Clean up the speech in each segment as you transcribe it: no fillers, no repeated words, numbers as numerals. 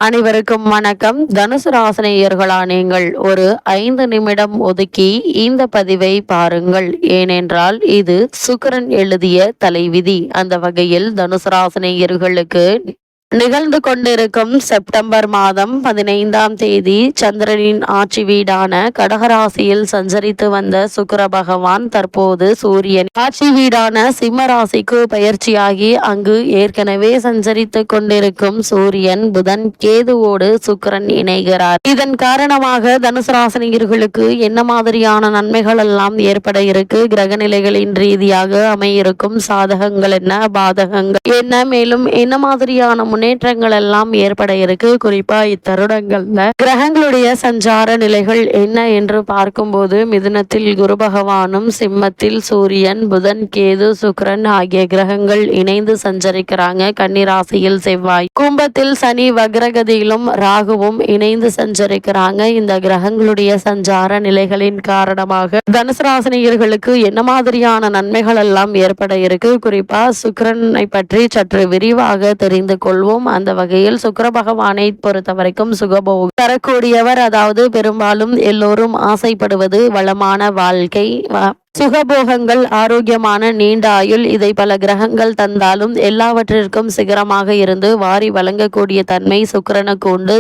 அனைவருக்கும் வணக்கம். தனுசு ராசினியர்களா நீங்கள் ஒரு 5 நிமிடம் ஒதுக்கி இந்த பதிவை பாருங்கள். ஏனென்றால் இது சுக்கிரன் எழுதிய தலைவிதி. அந்த வகையில் தனுசு ராசினியர்களுக்கு நிகழ்ந்து கொண்டிருக்கும் செப்டம்பர் மாதம் 15ஆம் தேதி சந்திரனின் ஆட்சி வீடான கடகராசியில் சஞ்சரித்து வந்த சுக்கிர பகவான் தற்போது சூரியன் ஆட்சி வீடான சிம்ம ராசிக்கு பயிற்சியாகி அங்கு ஏற்கனவே சஞ்சரித்து கொண்டிருக்கும் சூரியன் புதன் கேதுவோடு சுக்கிரன் இணைகிறார். இதன் காரணமாக தனுசு ராசினியர்களுக்கு என்ன மாதிரியான நன்மைகள் எல்லாம் ஏற்பட இருக்கு, கிரக நிலைகளின் ரீதியாக அமையிருக்கும் சாதகங்கள் என்ன, பாதகங்கள் என்ன, மேலும் என்ன மாதிரியான முன்னேற்றங்கள் எல்லாம் ஏற்பட இருக்கு. குறிப்பா இத்தருடங்கள்ல கிரகங்களுடைய சஞ்சார நிலைகள் என்ன என்று பார்க்கும்போது மிதுனத்தில் குரு பகவானும், சிம்மத்தில் சூரியன், புதன், கேது, சுக்கிரன் ஆகிய கிரகங்கள் இணைந்து சஞ்சரிக்கிறாங்க. கன்னிராசியில் செவ்வாய், கும்பத்தில் சனி வக்ரகதியிலும் ராகுவும் இணைந்து சஞ்சரிக்கிறாங்க. இந்த கிரகங்களுடைய சஞ்சார நிலைகளின் காரணமாக தனுசு ராசினியர்களுக்கு என்ன மாதிரியான நன்மைகள் எல்லாம் ஏற்பட இருக்கு. குறிப்பா சுக்கிரனை பற்றி சற்று விரிவாக தெரிந்து கொள்வோம். அந்த வகையில் சுக்கிர பகவானை பொறுத்த வரைக்கும் சுகபோகம் தரக்கூடியவர். அதாவது பெரும்பாலும் எல்லோரும் ஆசைப்படுவது வளமான வாழ்க்கை, சுகபோகங்கள், ஆரோக்கியமான நீண்ட ஆயுள். இதை பல கிரகங்கள் தந்தாலும் எல்லாவற்றிற்கும் சிகரமாக இருந்து வாரி வழங்கக்கூடிய தன்மை சுக்கிரனுக்கு உண்டு.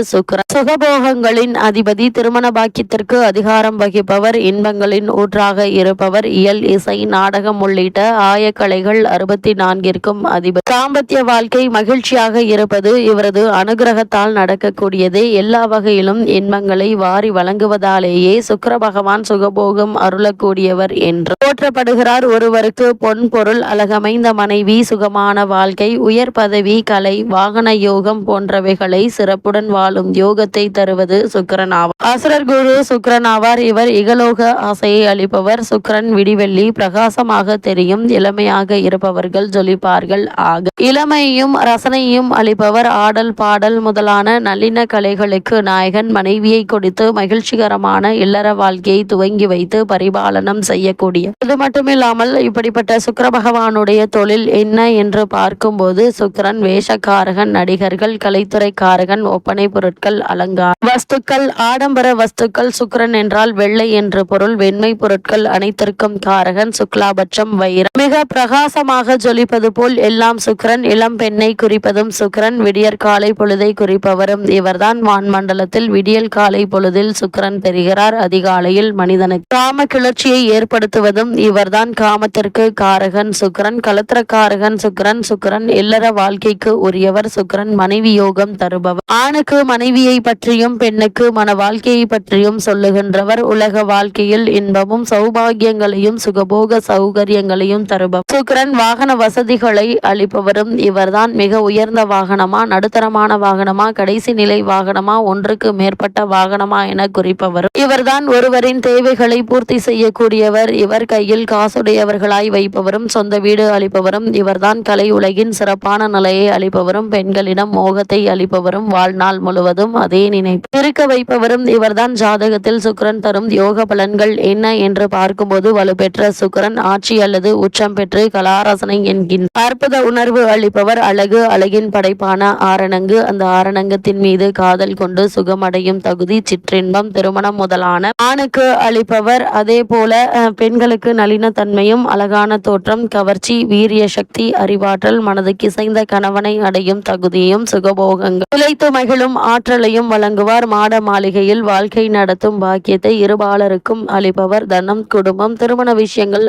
சுகபோகங்களின் அதிபதி, திருமண பாக்கியத்திற்கு அதிகாரம் வகிப்பவர், இன்பங்களின் ஊற்றாக இருப்பவர், இயல், இசை, நாடகம் உள்ளிட்ட ஆயக்கலைகள் 64ற்கும் அதிபதி. தாம்பத்திய வாழ்க்கை மகிழ்ச்சியாக இருப்பது இவரது அனுகிரகத்தால் நடக்கக்கூடியது. எல்லா வகையிலும் இன்பங்களை வாரி வழங்குவதாலேயே சுக்கிர பகவான் சுகபோகம் அருளக்கூடியவர் என்று போற்றப்படுகிறார். ஒருவருக்கு பொன் பொருள், அழகமைந்த மனைவி, சுகமான வாழ்க்கை, உயர் பதவி, கலை, வாகன யோகம் போன்றவைகளை சிறப்புடன் வாழும் யோகத்தை தருவது சுக்கிரன் ஆவார். அசுரர் குரு சுக்கிரன் ஆவார். இவர் இகலோக ஆசையை அளிப்பவர். சுக்கிரன் விடிவெள்ளி பிரகாசமாக தெரியும். இளமையாக இருப்பவர்கள் ஜொலிப்பார்கள். ஆக இளமையும் ரசனையும் அளிப்பவர். ஆடல் பாடல் முதலான நல்லின கலைகளுக்கு நாயகன். மனைவியை கொடுத்து மகிழ்ச்சிகரமான இல்லற வாழ்க்கையை துவங்கி வைத்து பரிபாலனம் செய்யக்கூடிய. இது மட்டுமில்லாமல் இப்படிப்பட்ட சுக்கிர பகவானுடைய தொழில் என்ன என்று பார்க்கும்போது சுக்கிரன் வேஷக்காரகன், நடிகர்கள், கலைத்துறைக்காரகன், ஒப்பனை பொருட்கள், அலங்கார வஸ்துக்கள், ஆடம்பர வஸ்துக்கள். சுக்கிரன் என்றால் வெள்ளை என்று பொருள். வெண்மை பொருட்கள் அனைத்திற்கும் காரகன். சுக்லாபட்சம் வைரம், மிக பிரகாசமாக ஜொலிப்பது போல் எல்லாம் சுக்கிரன். இளம் பெண்ணை குறிப்பதும் சுக்கிரன். விடியற் காலை பொழுதை குறிப்பவரும் இவர்தான். வான்மண்டலத்தில் விடியல் காலை பொழுதில் சுக்கிரன் தெரிகிறார். அதிகாலையில் மனிதனுக்கு காம கிளர்ச்சியை ஏற்படுத்துவதும் இவர்தான். காமத்திற்கு காரகன் சுக்கிரன், கலத்திரக்காரகன் சுக்கிரன். சுக்கிரன் இல்லற வாழ்க்கைக்கு உரியவர். சுக்கிரன் மனைவி யோகம் தருபவர். ஆணுக்கு மனைவியை பற்றியும் பெண்ணுக்கு மன வாழ்க்கையை பற்றியும் சொல்லுகின்றவர். உலக வாழ்க்கையில் இன்பமும் சௌபாகியங்களையும் சுகபோக சௌகரியங்களையும் தருபவர் சுக்கிரன். வாகன வசதிகளை அளிப்பவரும் இவர்தான். மிக உயர்ந்த வாகனமா, நடுத்தரமான வாகனமா, கடைசி நிலை வாகனமா, ஒன்றுக்கு மேற்பட்ட வாகனமா என குறிப்பவரும் இவர்தான். ஒருவரின் தேவைகளை பூர்த்தி செய்யக்கூடியவர் இவர். கையில் காசுடையவர்களாய் வைப்பவரும் சொந்த வீடு அளிப்பவரும் இவர்தான். கலை உலகின் சிறப்பான நிலையை அளிப்பவரும் பெண்களிடம் மோகத்தை அளிப்பவரும் வாழ்நாள் முழுவதும் அதே நினைப்பு இருக்க வைப்பவரும் இவர்தான். ஜாதகத்தில் சுக்கிரன் தரும் யோக பலன்கள் என்ன என்று பார்க்கும்போது வலுப்பெற்ற சுக்கிரன் ஆட்சி அல்லது உச்சம் பெற்று கலாரசனை என்கின்ற அற்புத உணர்வு அளிப்பவர். அழகு, அழகின் படைப்பான ஆரணங்கு, அந்த ஆரணங்கத்தின் மீது காதல் கொண்டு சுகமடையும் தகுதி, சிற்றின்பம், திருமணம் முதலான ஆணுக்கு அளிப்பவர். அதே போல பெண்களுக்கு நளினத்தன்மையும் அழகான தோற்றம், கவர்ச்சி, வீரிய சக்தி, அறிவாற்றல், மனதுக்கு இசைந்த கணவனை அடையும் தகுதியும் சுகபோகங்கள் உழைத்து மகிழும் ஆற்றலையும் வழங்குவார். மாட மாளிகையில் வாழ்க்கை நடத்தும் பாக்கியத்தை இருபாலருக்கும் அளிப்பவர். தனம், குடும்பம், திருமண விஷயங்கள்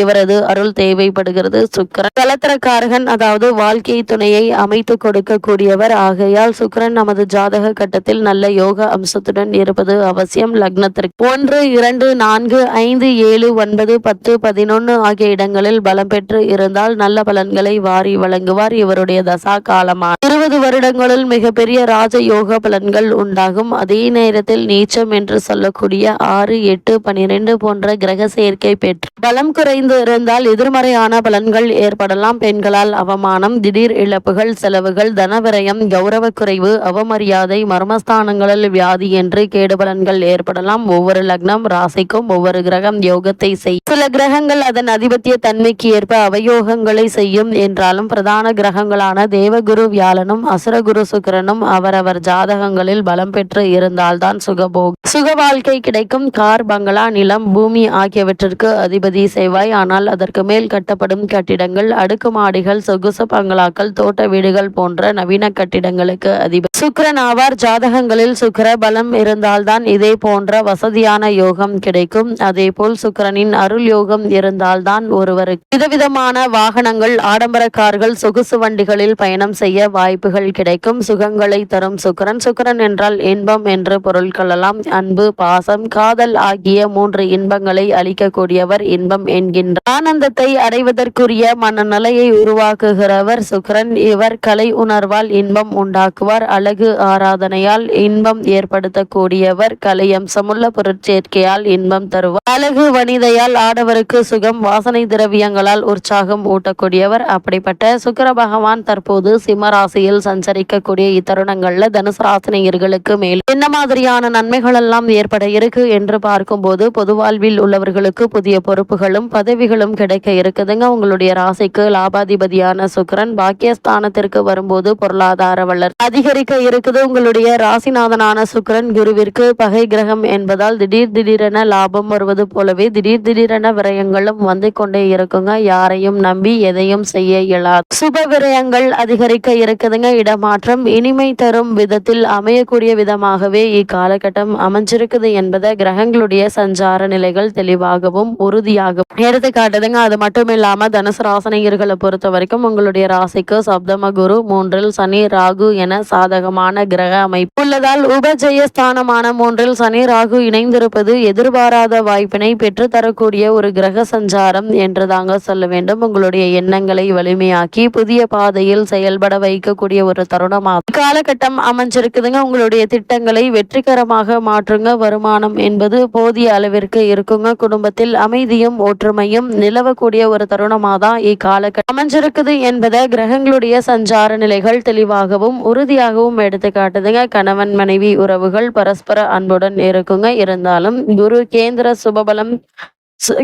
இவரது அருள் தேவைப்படுகிறது. சுக்கிரன் கலத்திரக்காரகன், அதாவது வாழ்க்கை துணையை அமைத்து கொடுக்கக்கூடியவர். ஆகையால் சுக்கிரன் நமது ஜாதக கட்டத்தில் நல்ல யோக அம்சத்துடன் இருப்பது அவசியம். லக்னத்திற்கு 1, 2, 4, 5, 7, 9, 10, 11 ஆகிய இடங்களில் பலம் பெற்று இருந்தால் நல்ல பலன்களை வாரி வழங்குவார். இவருடைய தசா காலமான 20 வருடங்களில் மிகப்பெரிய ராஜ யோக பலன்கள் உண்டாகும். அதே நேரத்தில் நீச்சம் என்று சொல்லக்கூடிய 6, 8, 12 போன்ற கிரக சேர்க்கை பெற்று பலம் குறைந்து இருந்தால் எதிர்மறையான பலன்கள் ஏற்படலாம். பெண்களால் அவமானம், திடீர் இழப்புகள், செலவுகள், தனவிரயம், கௌரவ குறைவு, அவமரியாதை, மர்மஸ்தானங்களில் வியாதி என்று கேடு பலன்கள் ஏற்படலாம். ஒவ்வொரு லக்னம் ராசிக்கும் ஒவ்வொரு கிரகம் யோகத்தை செய்யும். சில கிரகங்கள் அதன் அதிபத்திய தன்மைக்கு ஏற்ப அவயோகங்களை செய்யும் என்றாலும் பிரதான கிரகங்களான தேவகுரு வியாழனும் அசுரகுரு சுக்கிரனும் அவரவர் ஜாதகங்களில் பலம் பெற்று இருந்தால்தான் சுக வாழ்க்கை கிடைக்கும். கார், பங்களா, நிலம், பூமி ஆகியவற்றிற்கு அதிபதி செவ்வாய். ஆனால் அதற்கு மேல் கட்டப்படும் கட்டிடங்கள், அடுக்குமாடிகள், சொகுசு பங்களாக்கள், தோட்ட வீடுகள் போன்ற நவீன கட்டிடங்களுக்கு அதிபதி சுக்கிரன் ஆவார். ஜாதகங்களில் சுக்கிர பலம் இருந்தால்தான் இதே போன்ற வசதியான யோகம் கிடைக்கும். அதே போல் சுக்கிரனின் அருள் யோகம் இருந்தால்தான் ஒருவருக்கு விதவிதமான வாகனங்கள், ஆடம்பர கார்கள், சொகுசு வண்டிகளில் பயணம் செய்ய வாய்ப்புகள் கிடைக்கும். சுகங்களை தரும் சுக்கிரன். சுக்கிரன் என்றால் இன்பம் என்று பொருள் கொள்ளலாம். அன்பு, பாசம், காதல் ஆகிய 3 இன்பங்களை அளிக்கக்கூடியவர் இன்பம் என்கின்ற ஆனந்தத்தை அடைவதற்குரிய மனநிலையை உருவாக்குகிறவர் சுக்கிரன். இவர் கலை உணர்வால் இன்பம் உண்டாக்குவார். அழகு ஆராதனையால் இன்பம் ஏற்படுத்தக்கூடியவர். கலை அம்சமுள்ள பொருட்சேர்க்கையால் இன்பம் தருவார். அழகு வனிதையால் ஆடவருக்கு சுகம், வாசனை திரவியங்களால் உற்சாகம் ஊட்டக்கூடியவர். அப்படிப்பட்ட சுக்கிர பகவான் தற்போது சிம்ம ராசியில் சஞ்சரிக்கக்கூடிய இத்தருணங்கள்ல தனுசு ராசினியர்களுக்கு மேல் என்ன மாதிரியான நன்மைகள் எல்லாம் ஏற்பட இருக்கு என்று பார்க்கும்போது, பொது வாழ்வில் உள்ளவர்களுக்கு புதிய பொறுப்புகளும் பதவிகளும் கிடைக்க இருக்குதுங்க. உங்களுடைய ராசிக்கு லாபாதிபதியான சுக்கிரன் பாக்கியஸ்தானத்திற்கு வரும்போது பொருளாதார வளர் அதிகரிக்க இருக்குது. உங்களுடைய ராசிநாதனான சுக்கிரன் குருவிற்கு பகை கிரகம் என்பதால் திடீரென லாபம் வருவது போலவே திடீரென விரயங்களும் வந்து கொண்டே இருக்குங்க. யாரையும் நம்பி எதையும் செய்ய இயலாது. சுப விரயங்கள் அதிகரிக்க இருக்குதுங்க. இடமாற்றம் இனிமை தரும் விதத்தில் அமையக்கூடிய விதமாகவே இக்காலகட்டம் அமைஞ்சிருக்குது என்பதை கிரகங்களுடைய சஞ்சார நிலைகள் தெளிவாகவும் உறுதியாகவும் எடுத்துக்காட்டுதுங்க. அது மட்டும் இல்லாம தனுசு ராசினியர்களை பொறுத்த வரைக்கும் உங்களுடைய ராசிக்கு சப்தம குரு, 3ல் சனி, ராகு என சாதகமான கிரக அமைப்பு உள்ளதால் உபஜயஸ்தானமான 3ல் சனி, ராகு இணைந்திருப்பது எதிர்பாராத வாய்ப்பினை பெற்று தரக்கூடிய ஒரு கிரக சஞ்சாரம் என்று தாங்க சொல்ல வேண்டும். உங்களுடைய எண்ணங்களை வலிமையாக்கி புதிய பாதையில் செயல்பட வைக்கக்கூடிய ஒரு தருணமாக காலகட்டம் அமைஞ்சிருக்குதுங்க. உங்களுடைய திட்டங்களை வெற்றிகரமாக மாற்றுங்க. வருமானம் என்பது போதிய அளவிற்கு இருக்குங்க. குடும்பத்தில் அமைதியும் ஒற்றுமையும் நிலவக்கூடிய ஒரு தருணமாக தான் இக்காலகட்டம் அமைஞ்சிருக்குது என்பதை கிரகங்களுடைய சஞ்சார நிலைகள் தெளிவாகவும் உறுதியாகவும் எடுத்து காட்டுதுங்க. கணவன் மனைவி உறவுகள் பரஸ்பர அன்புடன் இருக்குங்க. இருந்தாலும் குரு கேந்திர சுபபலம்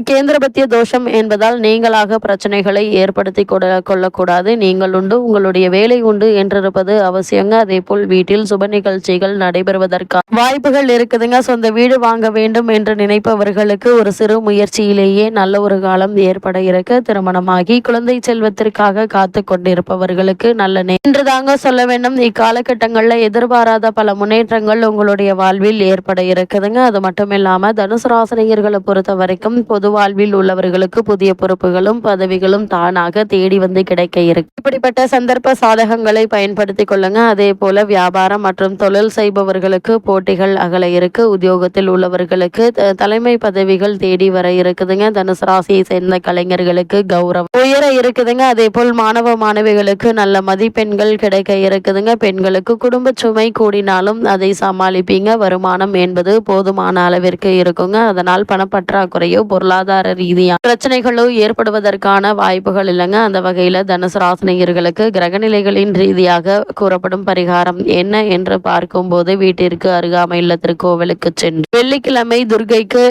கேந்திரபத்திய தோஷம் என்பதால் நீங்களாக பிரச்சனைகளை ஏற்படுத்தி கொள்ளக்கூடாது. நீங்கள் உண்டு, உங்களுடைய வேலை உண்டு என்றிருப்பது அவசியங்க. அதே போல் வீட்டில் சுப நிகழ்ச்சிகள் நடைபெறுவதற்கான வாய்ப்புகள் இருக்குதுங்க. சொந்த வீடு வாங்க வேண்டும் என்று நினைப்பவர்களுக்கு ஒரு சிறு முயற்சியிலேயே நல்ல ஒரு காலம் ஏற்பட இருக்கு. திருமணமாகி குழந்தை செல்வத்திற்காக காத்து கொண்டிருப்பவர்களுக்கு நல்ல என்று தாங்க சொல்ல வேண்டும். இக்காலகட்டங்களில் எதிர்பாராத பல முன்னேற்றங்கள் உங்களுடைய வாழ்வில் ஏற்பட இருக்குதுங்க. அது மட்டும் இல்லாம தனுசு ராசினியர்களை பொறுத்த வரைக்கும் பொது வாழ்வில் உள்ளவர்களுக்கு புதிய பொறுப்புகளும் பதவிகளும் தானாக தேடி வந்து கிடைக்க இருக்கு. இப்படிப்பட்ட சந்தர்ப்ப சாதகங்களை பயன்படுத்திக் கொள்ளுங்க. அதே போல வியாபாரம் மற்றும் தொழில் செய்பவர்களுக்கு போட்டிகள் அகல இருக்கு. உத்தியோகத்தில் உள்ளவர்களுக்கு தலைமை பதவிகள் தேடி வர இருக்குதுங்க. தனுசு ராசியை சேர்ந்த கலைஞர்களுக்கு கௌரவம் உயர இருக்குதுங்க. அதே போல் மாணவ மாணவிகளுக்கு நல்ல மதிப்பெண்கள் கிடைக்க இருக்குதுங்க. பெண்களுக்கு குடும்ப சுமை கூடினாலும் அதை சமாளிப்பீங்க. வருமானம் என்பது போதுமான அளவிற்கு இருக்குங்க. அதனால் பணப்பற்றாக்குறையோ பொருளாதார ரீதியான பிரச்சனைகளோ ஏற்படுவதற்கான வாய்ப்புகள் இல்லைங்க. அந்த வகையில தனுசு ராசினியர்களுக்கு கிரகநிலைகளின் ரீதியாக கூறப்படும் பரிகாரம் என்ன என்று பார்க்கும்போது, வீட்டிற்கு அருகாமையில் திருக்கோவிலுக்கு சென்று வெள்ளிக்கிழமை துர்க்கைக்கு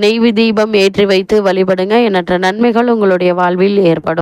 நெய் தீபம் ஏற்றி வைத்து வழிபடுங்க. எண்ணற்ற நன்மைகள் உங்களுடைய வாழ்வில் ஏற்படும்.